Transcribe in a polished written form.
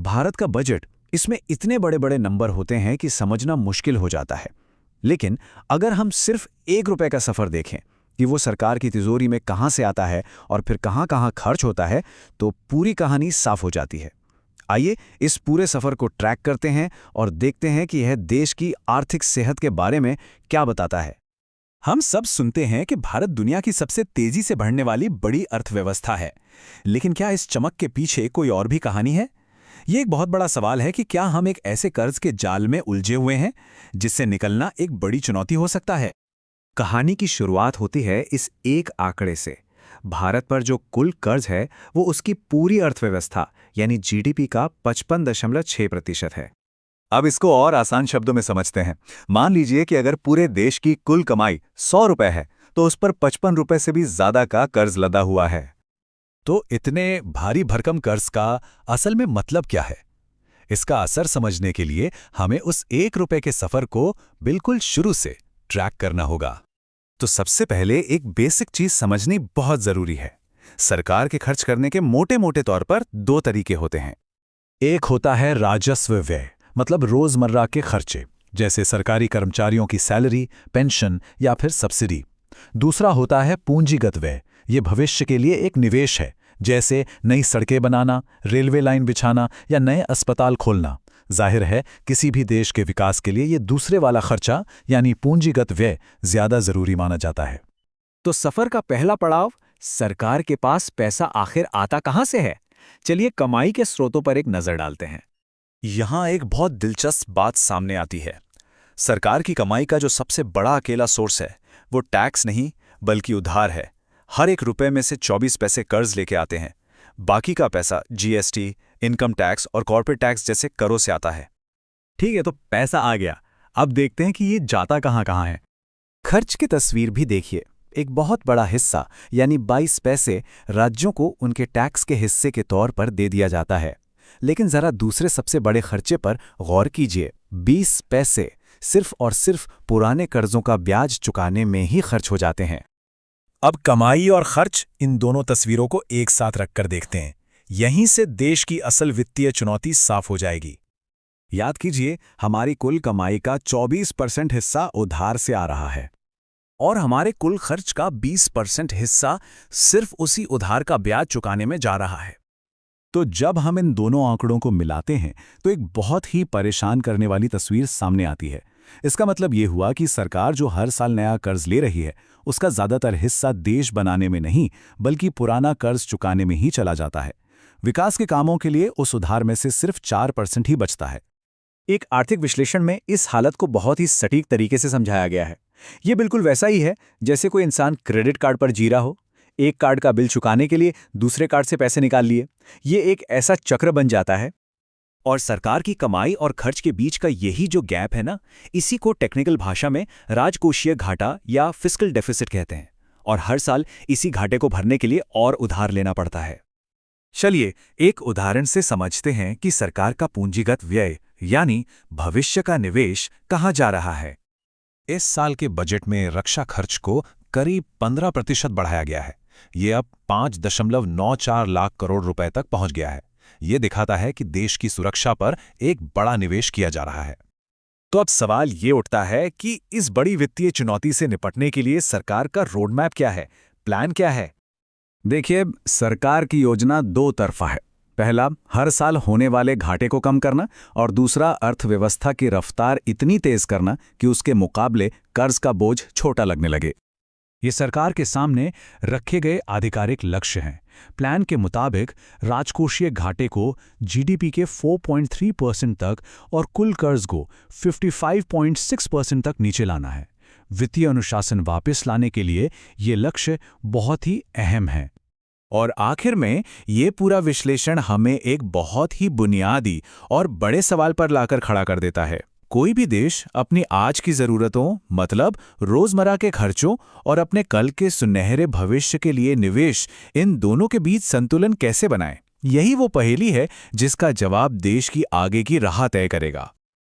भारत का बजट, इसमें इतने बड़े बड़े नंबर होते हैं कि समझना मुश्किल हो जाता है। लेकिन अगर हम सिर्फ 1 रुपए का सफ़र देखें कि वो सरकार की तिजोरी में कहाँ से आता है और फिर कहाँ कहाँ खर्च होता है, तो पूरी कहानी साफ हो जाती है। आइए इस पूरे सफ़र को ट्रैक करते हैं और देखते हैं कि यह देश की आर्थिक सेहत के बारे में क्या बताता है। हम सब सुनते हैं कि भारत दुनिया की सबसे तेजी से बढ़ने वाली बड़ी अर्थव्यवस्था है, लेकिन क्या इस चमक के पीछे कोई और भी कहानी है? ये एक बहुत बड़ा सवाल है कि क्या हम एक ऐसे कर्ज के जाल में उलझे हुए हैं जिससे निकलना एक बड़ी चुनौती हो सकता है? कहानी की शुरुआत होती है इस एक आंकड़े से। भारत पर जो कुल कर्ज है वो उसकी पूरी अर्थव्यवस्था यानी जीडीपी का 55.6% है। अब इसको और आसान शब्दों में समझते हैं। मान लीजिए कि अगर पूरे देश की कुल कमाई 100 रुपए है, तो उस पर 55 रुपए से भी ज्यादा का कर्ज लदा हुआ है। तो इतने भारी भरकम कर्ज का असल में मतलब क्या है? इसका असर समझने के लिए हमें उस 1 रुपए के सफर को बिल्कुल शुरू से ट्रैक करना होगा। तो सबसे पहले एक बेसिक चीज समझनी बहुत जरूरी है। सरकार के खर्च करने के मोटे मोटे तौर पर 2 तरीके होते हैं। एक होता है राजस्व व्यय, मतलब रोजमर्रा के खर्चे, जैसे सरकारी कर्मचारियों की सैलरी, पेंशन या फिर सब्सिडी। दूसरा होता है पूंजीगत व्यय। ये भविष्य के लिए एक निवेश है, जैसे नई सड़कें बनाना, रेलवे लाइन बिछाना या नए अस्पताल खोलना। जाहिर है किसी भी देश के विकास के लिए ये दूसरे वाला खर्चा यानी पूंजीगत व्यय ज्यादा जरूरी माना जाता है। तो सफर का पहला पड़ाव, सरकार के पास पैसा आखिर आता कहां से है? चलिए कमाई के स्रोतों पर एक नजर डालते हैं। यहां एक बहुत दिलचस्प बात सामने आती है। सरकार की कमाई का जो सबसे बड़ा अकेला सोर्स है वो टैक्स नहीं बल्कि उधार है। हर 1 रुपए में से 24 पैसे कर्ज लेके आते हैं। बाकी का पैसा जीएसटी, इनकम टैक्स और कॉर्पोरेट टैक्स जैसे करों से आता है। ठीक है, तो पैसा आ गया। अब देखते हैं कि ये जाता कहां कहां है। खर्च की तस्वीर भी देखिए। एक बहुत बड़ा हिस्सा यानी 22 पैसे राज्यों को उनके टैक्स के हिस्से के तौर पर दे दिया जाता है। लेकिन जरा दूसरे सबसे बड़े खर्चे पर गौर कीजिए। 20 पैसे सिर्फ और सिर्फ पुराने कर्जों का ब्याज चुकाने में ही खर्च हो जाते हैं। अब कमाई और खर्च, इन दोनों तस्वीरों को एक साथ रखकर देखते हैं। यहीं से देश की असल वित्तीय चुनौती साफ हो जाएगी। याद कीजिए, हमारी कुल कमाई का 24% हिस्सा उधार से आ रहा है और हमारे कुल खर्च का 20% हिस्सा सिर्फ उसी उधार का ब्याज चुकाने में जा रहा है। तो जब हम इन दोनों आंकड़ों को मिलाते हैं तो एक बहुत ही परेशान करने वाली तस्वीर सामने आती है। इसका मतलब ये हुआ कि सरकार जो हर साल नया कर्ज ले रही है, उसका ज्यादातर हिस्सा देश बनाने में नहीं बल्कि पुराना कर्ज चुकाने में ही चला जाता है। विकास के कामों के लिए उस उधार में से सिर्फ 4% ही बचता है। एक आर्थिक विश्लेषण में इस हालत को बहुत ही सटीक तरीके से समझाया गया है। ये बिल्कुल वैसा ही है जैसे कोई इंसान क्रेडिट कार्ड पर जी रहा हो। एक कार्ड का बिल चुकाने के लिए दूसरे कार्ड से पैसे निकाल लिए। ये एक ऐसा चक्र बन जाता है। और सरकार की कमाई और खर्च के बीच का यही जो गैप है ना, इसी को टेक्निकल भाषा में राजकोषीय घाटा या फिस्कल डेफिसिट कहते हैं। और हर साल इसी घाटे को भरने के लिए और उधार लेना पड़ता है। चलिए एक उदाहरण से समझते हैं कि सरकार का पूंजीगत व्यय यानी भविष्य का निवेश कहाँ जा रहा है। इस साल के बजट में रक्षा खर्च को करीब 15% बढ़ाया गया है। ये अब 5.94 लाख करोड़ रुपए तक पहुंच गया है। ये दिखाता है कि देश की सुरक्षा पर एक बड़ा निवेश किया जा रहा है। तो अब सवाल ये उठता है कि इस बड़ी वित्तीय चुनौती से निपटने के लिए सरकार का रोडमैप क्या है, प्लान क्या है? देखिए, सरकार की योजना 2 तरफा है। पहला, हर साल होने वाले घाटे को कम करना और दूसरा, अर्थव्यवस्था की रफ्तार इतनी तेज करना कि उसके मुकाबले कर्ज का बोझ छोटा लगने लगे। ये सरकार के सामने रखे गए आधिकारिक लक्ष्य हैं। प्लान के मुताबिक राजकोषीय घाटे को जीडीपी के 4.3% तक और कुल कर्ज को 55.6% तक नीचे लाना है। वित्तीय अनुशासन वापस लाने के लिए ये लक्ष्य बहुत ही अहम है। और आखिर में ये पूरा विश्लेषण हमें एक बहुत ही बुनियादी और बड़े सवाल पर लाकर खड़ा कर देता है। कोई भी देश अपनी आज की जरूरतों, मतलब रोजमर्रा के खर्चों और अपने कल के सुनहरे भविष्य के लिए निवेश, इन दोनों के बीच संतुलन कैसे बनाए? यही वो पहेली है जिसका जवाब देश की आगे की राह तय करेगा।